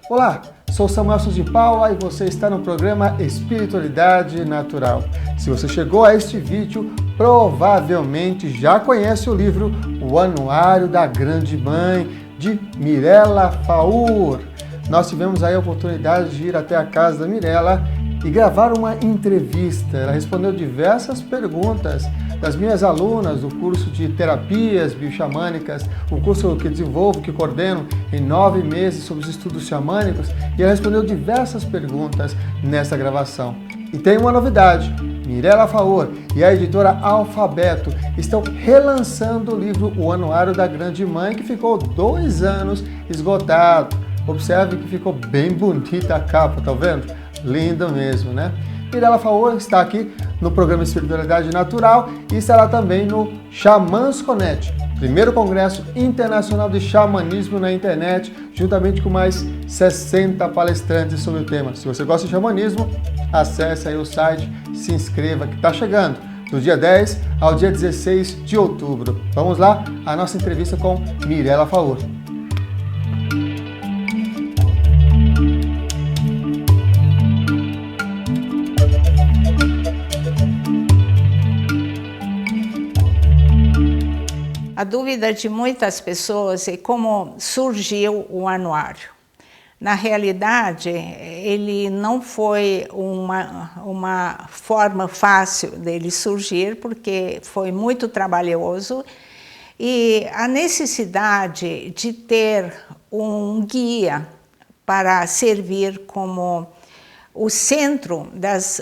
Olá, sou Samuel Souza de Paula e você está no programa Espiritualidade Natural. Se você chegou a este vídeo, provavelmente já conhece o livro O Anuário da Grande Mãe, de Mirella Faur. Nós tivemos aí a oportunidade de ir até a casa da Mirella e gravar uma entrevista. Ela respondeu diversas perguntas das minhas alunas do curso de terapias bioxamânicas, um curso que desenvolvo, que coordeno em 9 meses sobre os estudos xamânicos, e ela respondeu diversas perguntas nessa gravação. E tem uma novidade: Mirella Faur e a editora Alfabeto estão relançando o livro O Anuário da Grande Mãe, que ficou 2 anos esgotado. Observe que ficou bem bonita a capa, tá vendo? Linda mesmo, né? Mirella Faur está aqui no programa Espiritualidade Natural e estará também no Xamãs Connect, primeiro congresso internacional de xamanismo na internet, juntamente com mais 60 palestrantes sobre o tema. Se você gosta de xamanismo, acesse aí o site, se inscreva que está chegando, do dia 10 ao dia 16 de outubro. Vamos lá, a nossa entrevista com Mirella Faur. A dúvida de muitas pessoas é como surgiu o anuário. Na realidade, ele não foi uma forma fácil dele surgir, porque foi muito trabalhoso, e a necessidade de ter um guia para servir como o centro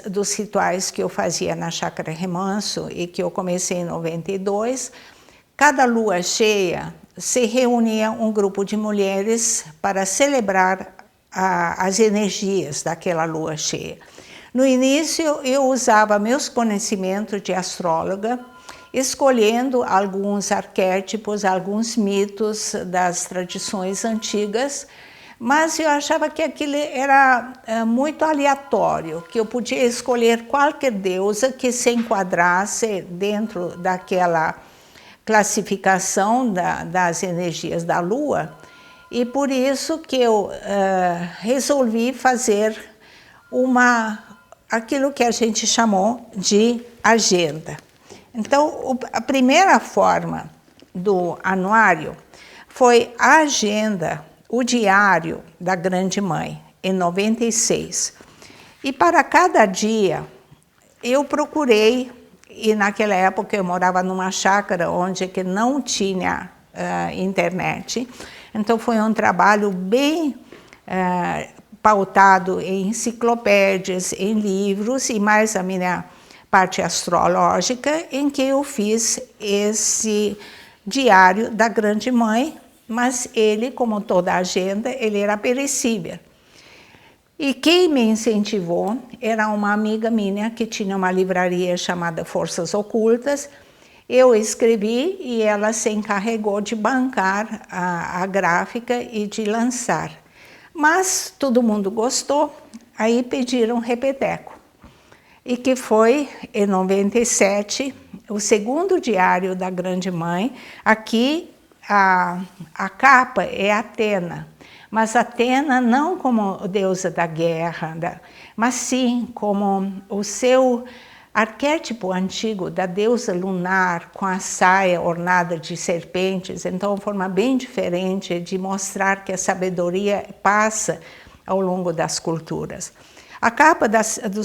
dos rituais que eu fazia na Chácara Remanso e que eu comecei em 92, cada lua cheia se reunia um grupo de mulheres para celebrar as energias daquela lua cheia. No início, eu usava meus conhecimentos de astróloga, escolhendo alguns arquétipos, alguns mitos das tradições antigas, mas eu achava que aquilo era muito aleatório, que eu podia escolher qualquer deusa que se enquadrasse dentro daquela classificação das energias da Lua, e por isso que eu resolvi fazer aquilo que a gente chamou de agenda. Então, a primeira forma do anuário foi a agenda, o diário da Grande Mãe, em 96. E para cada dia, eu procurei. E naquela época eu morava numa chácara onde que não tinha internet. Então foi um trabalho bem pautado em enciclopédias, em livros, e mais a minha parte astrológica, em que eu fiz esse diário da Grande Mãe, mas ele, como toda agenda, ele era perecível. E quem me incentivou era uma amiga minha que tinha uma livraria chamada Forças Ocultas. Eu escrevi e ela se encarregou de bancar a gráfica e de lançar. Mas todo mundo gostou, aí pediram repeteco. E que foi, em 97, o segundo diário da Grande Mãe. Aqui a capa é Atena. Mas Atena não como deusa da guerra, mas sim como o seu arquétipo antigo da deusa lunar, com a saia ornada de serpentes. Então, uma forma bem diferente de mostrar que a sabedoria passa ao longo das culturas. A capa do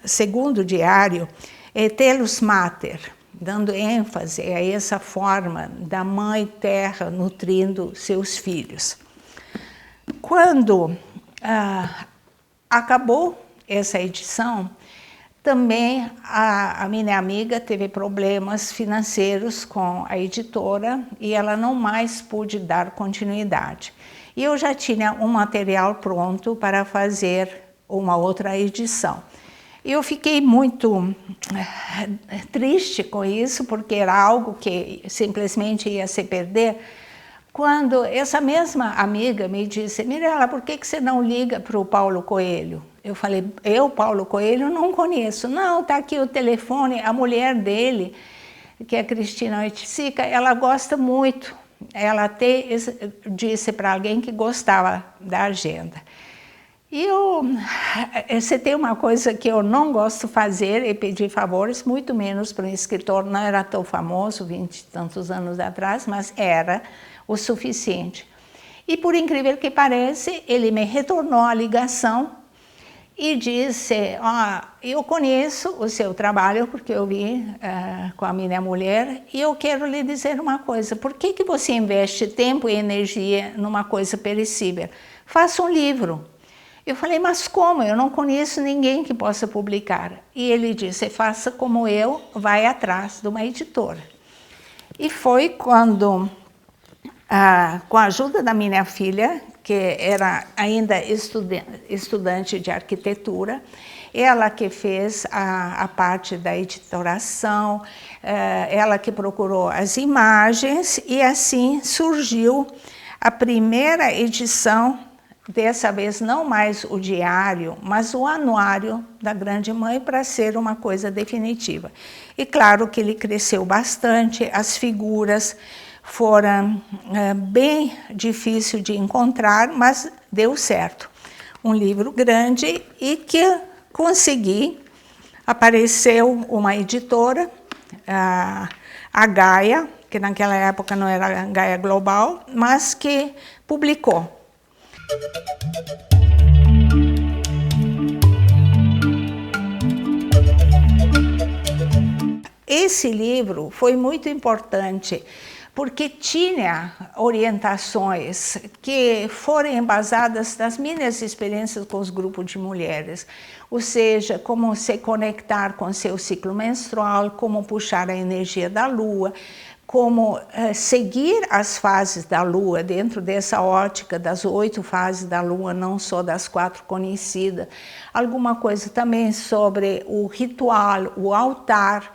segundo diário é Telos Mater, dando ênfase a essa forma da Mãe Terra nutrindo seus filhos. Quando acabou essa edição, também a minha amiga teve problemas financeiros com a editora e ela não mais pôde dar continuidade. E eu já tinha um material pronto para fazer uma outra edição. Eu fiquei muito triste com isso, porque era algo que simplesmente ia se perder, quando essa mesma amiga me disse: Mirella, por que você não liga para o Paulo Coelho? Eu falei: Paulo Coelho, não conheço. Não, está aqui o telefone, a mulher dele, que é a Cristina Oiticica, ela gosta muito ela até disse para alguém que gostava da agenda. E você tem uma coisa que eu não gosto de fazer, é pedir favores, muito menos para um escritor, não era tão famoso, 20 e tantos anos atrás, mas era o suficiente. E por incrível que pareça, ele me retornou a ligação e disse, eu conheço o seu trabalho, porque eu vi com a minha mulher, e eu quero lhe dizer uma coisa, por que você investe tempo e energia numa coisa perecível? Faça um livro. Eu falei, mas como? Eu não conheço ninguém que possa publicar. E ele disse, faça como eu, vai atrás de uma editora. E foi quando, com a ajuda da minha filha, que era ainda estudante de arquitetura, ela que fez a parte da editoração, ela que procurou as imagens, e assim surgiu a primeira edição, dessa vez não mais o diário, mas o anuário da Grande Mãe, para ser uma coisa definitiva. E claro que ele cresceu bastante, as figuras foram bem difíceis de encontrar, mas deu certo. Um livro grande e que consegui. Apareceu uma editora, a Gaia, que naquela época não era a Gaia Global, mas que publicou. Esse livro foi muito importante, porque tinha orientações que foram embasadas nas minhas experiências com os grupos de mulheres, ou seja, como se conectar com seu ciclo menstrual, como puxar a energia da lua, como seguir as fases da lua dentro dessa ótica das 8 fases da lua, não só das 4 conhecidas, alguma coisa também sobre o ritual, o altar.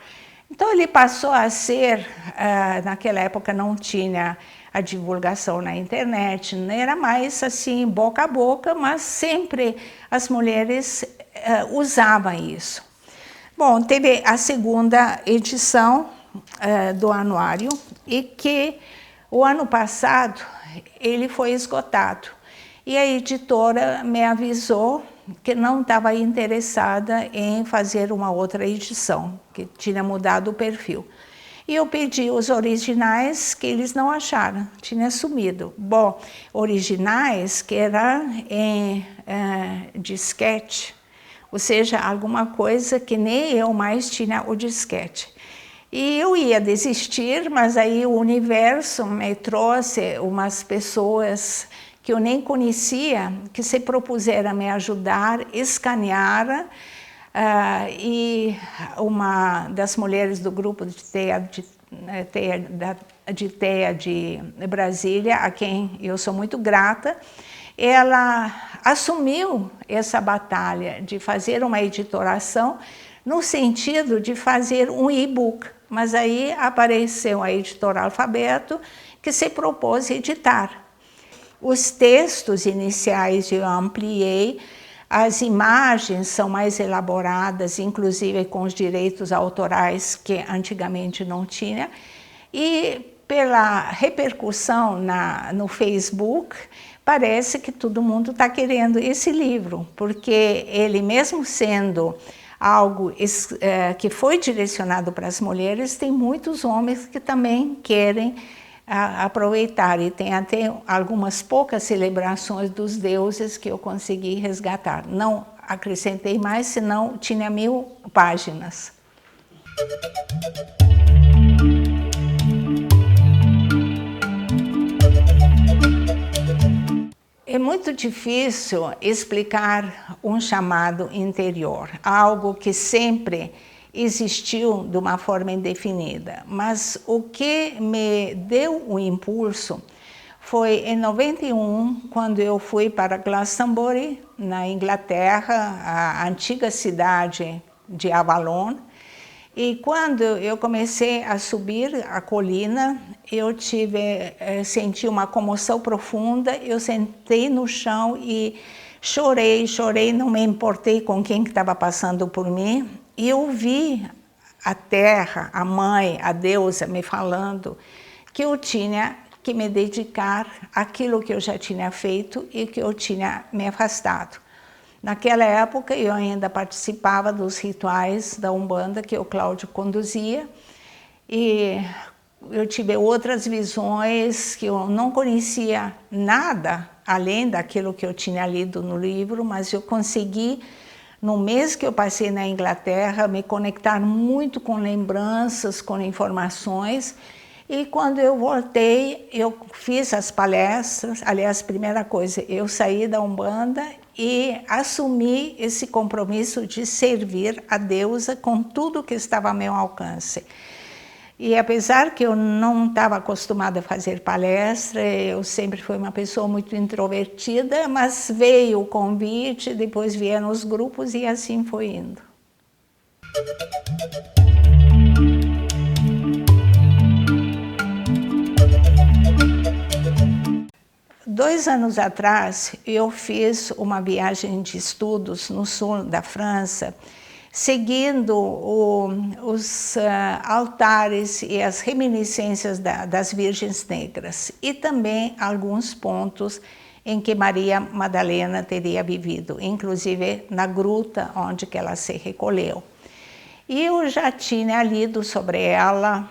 Então ele passou a ser, naquela época não tinha a divulgação na internet, não era mais assim boca a boca, mas sempre as mulheres usavam isso. Bom, teve a segunda edição do anuário, e que o ano passado ele foi esgotado. E a editora me avisou que não estava interessada em fazer uma outra edição, que tinha mudado o perfil. E eu pedi os originais, que eles não acharam, tinha sumido. Bom, originais que era em disquete, ou seja, alguma coisa que nem eu mais tinha o disquete. E eu ia desistir, mas aí o universo me trouxe umas pessoas que eu nem conhecia, que se propuseram a me ajudar, escanear, e uma das mulheres do grupo de TEA de Brasília, a quem eu sou muito grata, ela assumiu essa batalha de fazer uma editoração no sentido de fazer um e-book. Mas aí apareceu a editora Alfabeto, que se propôs editar. Os textos iniciais eu ampliei, as imagens são mais elaboradas, inclusive com os direitos autorais que antigamente não tinha. E pela repercussão no Facebook, parece que todo mundo está querendo esse livro, porque ele, mesmo sendo algo que foi direcionado para as mulheres, tem muitos homens que também querem aproveitar, e tem até algumas poucas celebrações dos deuses que eu consegui resgatar. Não acrescentei mais, senão tinha 1000 páginas. É muito difícil explicar um chamado interior, algo que sempre existiu de uma forma indefinida. Mas o que me deu o impulso foi em 91, quando eu fui para Glastonbury, na Inglaterra, a antiga cidade de Avalon. E quando eu comecei a subir a colina, eu senti uma comoção profunda, eu sentei no chão e chorei, não me importei com quem estava passando por mim. E eu vi a terra, a mãe, a deusa me falando que eu tinha que me dedicar àquilo que eu já tinha feito e que eu tinha me afastado. Naquela época, eu ainda participava dos rituais da Umbanda que o Cláudio conduzia, e eu tive outras visões que eu não conhecia nada além daquilo que eu tinha lido no livro, mas eu consegui, no mês que eu passei na Inglaterra, me conectar muito com lembranças, com informações. E quando eu voltei, eu fiz as palestras. Aliás, primeira coisa, eu saí da Umbanda e assumi esse compromisso de servir a deusa com tudo que estava ao meu alcance. E apesar que eu não estava acostumada a fazer palestra, eu sempre fui uma pessoa muito introvertida, mas veio o convite, depois vieram os grupos e assim foi indo. 2 anos atrás, eu fiz uma viagem de estudos no sul da França, seguindo os altares e as reminiscências das Virgens Negras, e também alguns pontos em que Maria Madalena teria vivido, inclusive na gruta onde que ela se recolheu. E eu já tinha lido sobre ela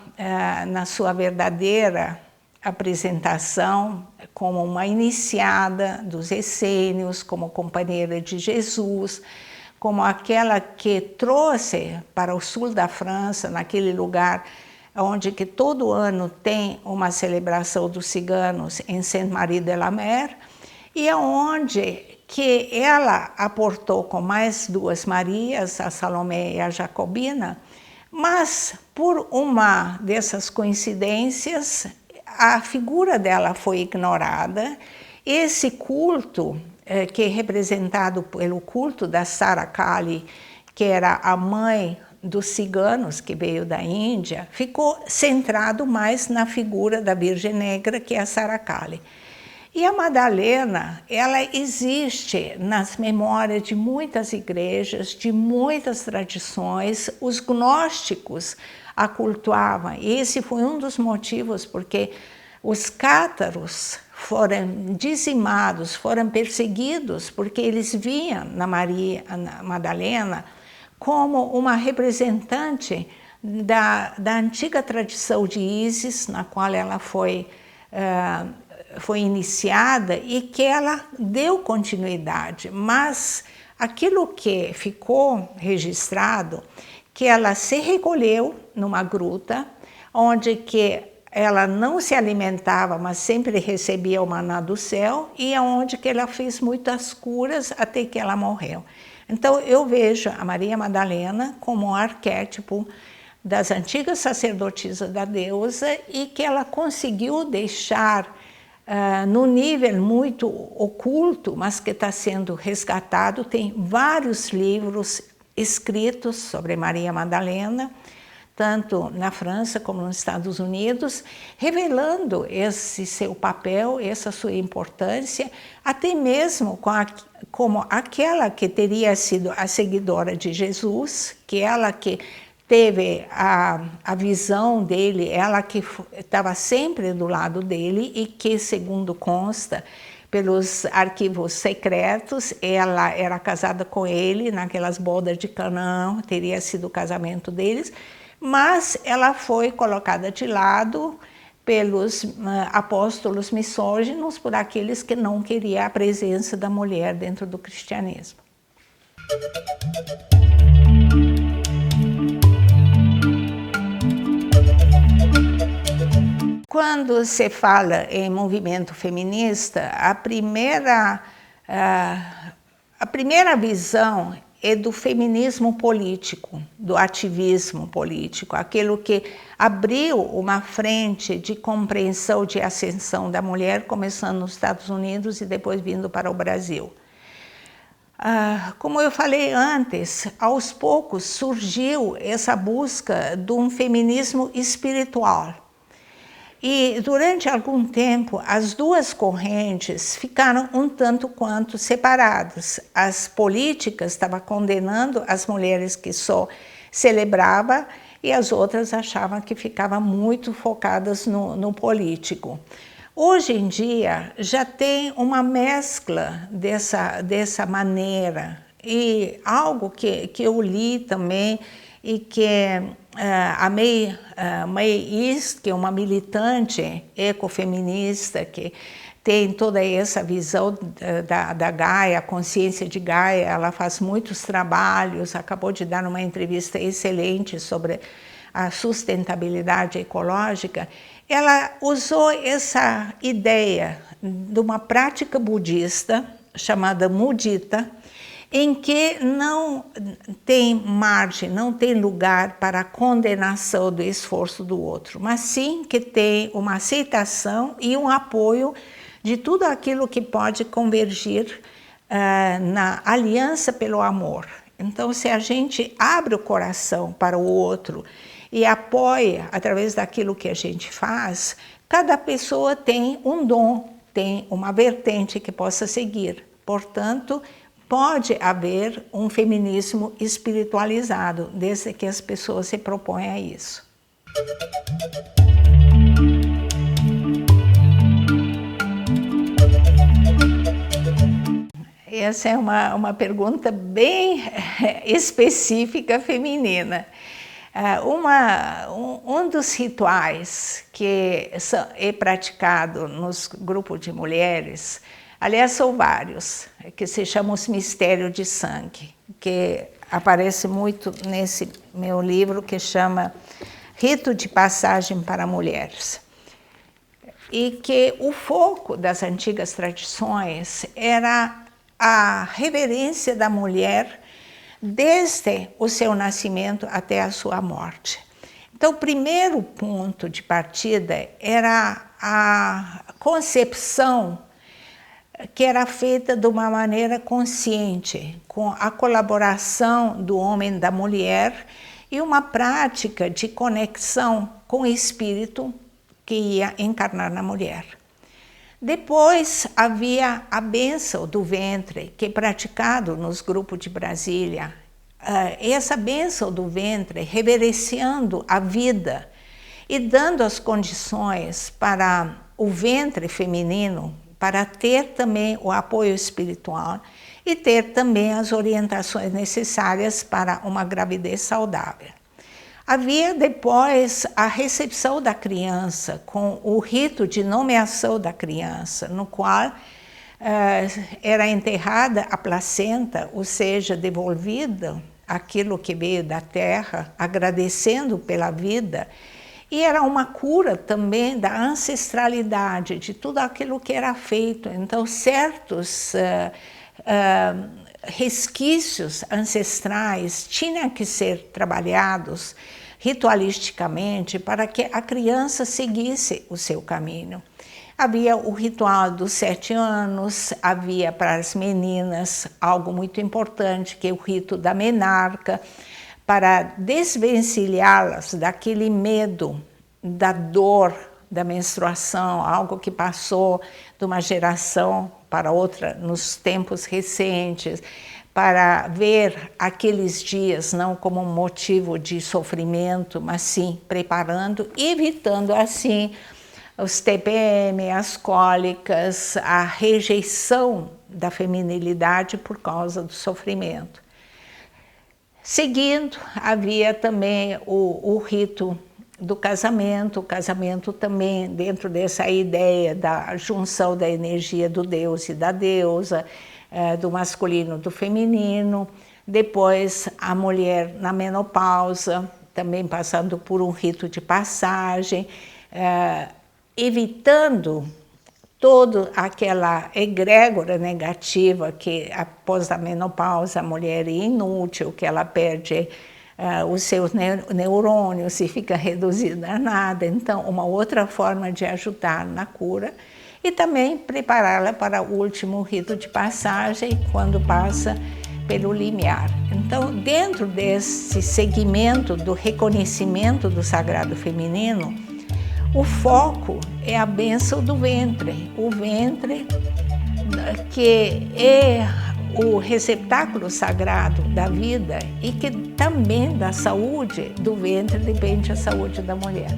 na sua verdadeira apresentação como uma iniciada dos essênios, como companheira de Jesus, como aquela que trouxe para o sul da França, naquele lugar onde que todo ano tem uma celebração dos ciganos em Sainte-Marie-de-la-Mer, e onde que ela aportou com mais 2 Marias, a Salomé e a Jacobina, mas por uma dessas coincidências, a figura dela foi ignorada. Esse culto, que é representado pelo culto da Sara Kali, que era a mãe dos ciganos que veio da Índia, ficou centrado mais na figura da Virgem Negra, que é a Sara Kali. E a Madalena, ela existe nas memórias de muitas igrejas, de muitas tradições. Os gnósticos a cultuavam, e esse foi um dos motivos porque os cátaros foram dizimados, foram perseguidos, porque eles viam na Maria Madalena como uma representante da antiga tradição de Ísis, na qual ela foi iniciada e que ela deu continuidade. Mas aquilo que ficou registrado, que ela se recolheu numa gruta, onde que ela não se alimentava, mas sempre recebia o maná do céu, e onde que ela fez muitas curas até que ela morreu. Então eu vejo a Maria Madalena como um arquétipo das antigas sacerdotisas da deusa, e que ela conseguiu deixar no nível muito oculto, mas que está sendo resgatado. Tem vários livros escritos sobre Maria Madalena, tanto na França como nos Estados Unidos, revelando esse seu papel, essa sua importância, até mesmo como aquela que teria sido a seguidora de Jesus, que ela que teve a visão dele, ela que estava sempre do lado dele e que, segundo consta pelos arquivos secretos, ela era casada com ele naquelas bodas de Canaã, teria sido o casamento deles, mas ela foi colocada de lado pelos apóstolos misóginos, por aqueles que não queriam a presença da mulher dentro do cristianismo. Quando se fala em movimento feminista, a primeira visão é do feminismo político, do ativismo político, aquilo que abriu uma frente de compreensão, de ascensão da mulher, começando nos Estados Unidos e depois vindo para o Brasil. Como eu falei antes, aos poucos surgiu essa busca de um feminismo espiritual. E durante algum tempo, as duas correntes ficaram um tanto quanto separadas. As políticas estavam condenando as mulheres que só celebravam, e as outras achavam que ficavam muito focadas no político. Hoje em dia já tem uma mescla dessa maneira, e algo que eu li também e que a May East, que é uma militante ecofeminista, que tem toda essa visão da Gaia, a consciência de Gaia, ela faz muitos trabalhos, acabou de dar uma entrevista excelente sobre a sustentabilidade ecológica. Ela usou essa ideia de uma prática budista chamada mudita, em que não tem margem, não tem lugar para a condenação do esforço do outro, mas sim que tem uma aceitação e um apoio de tudo aquilo que pode convergir na aliança pelo amor. Então, se a gente abre o coração para o outro e apoia através daquilo que a gente faz, cada pessoa tem um dom, tem uma vertente que possa seguir. Portanto, pode haver um feminismo espiritualizado, desde que as pessoas se propõem a isso. Essa é uma pergunta bem específica feminina. Um dos rituais que é praticado nos grupos de mulheres, aliás, são vários, que se chamam os mistérios de sangue, que aparece muito nesse meu livro, que chama Rito de Passagem para Mulheres. E que o foco das antigas tradições era a reverência da mulher desde o seu nascimento até a sua morte. Então, o primeiro ponto de partida era a concepção que era feita de uma maneira consciente, com a colaboração do homem e da mulher e uma prática de conexão com o espírito que ia encarnar na mulher. Depois havia a bênção do ventre, que é praticado nos grupos de Brasília. Essa bênção do ventre, reverenciando a vida e dando as condições para o ventre feminino, para ter também o apoio espiritual e ter também as orientações necessárias para uma gravidez saudável. Havia depois a recepção da criança, com o rito de nomeação da criança, no qual era enterrada a placenta, ou seja, devolvido aquilo que veio da terra, agradecendo pela vida. E era uma cura também da ancestralidade, de tudo aquilo que era feito. Então, certos resquícios ancestrais tinham que ser trabalhados ritualisticamente para que a criança seguisse o seu caminho. Havia o ritual dos 7 anos, havia para as meninas algo muito importante, que é o rito da menarca, para desvencilhá-las daquele medo, da dor da menstruação, algo que passou de uma geração para outra nos tempos recentes, para ver aqueles dias não como um motivo de sofrimento, mas sim preparando, evitando assim os TPM, as cólicas, a rejeição da feminilidade por causa do sofrimento. Seguindo, havia também o rito do casamento, o casamento também dentro dessa ideia da junção da energia do Deus e da deusa, do masculino e do feminino. Depois, a mulher na menopausa, também passando por um rito de passagem, evitando toda aquela egrégora negativa que após a menopausa a mulher é inútil, que ela perde os seus neurônios e fica reduzida a nada. Então, uma outra forma de ajudar na cura e também prepará-la para o último rito de passagem, quando passa pelo limiar. Então, dentro desse segmento do reconhecimento do sagrado feminino, o foco é a bênção do ventre, o ventre que é o receptáculo sagrado da vida e que também da saúde do ventre depende a saúde da mulher.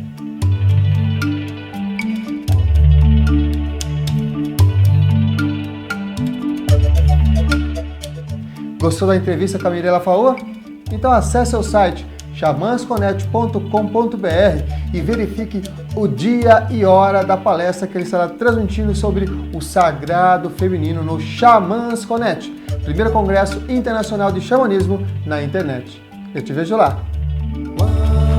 Gostou da entrevista com a Mirela Faur? Então acesse o site xamansconnect.com.br e verifique o dia e hora da palestra que ele estará transmitindo sobre o sagrado feminino no Xamãs Connect, primeiro congresso internacional de xamanismo na internet. Eu te vejo lá. Waka,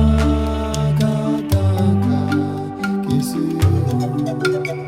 taka,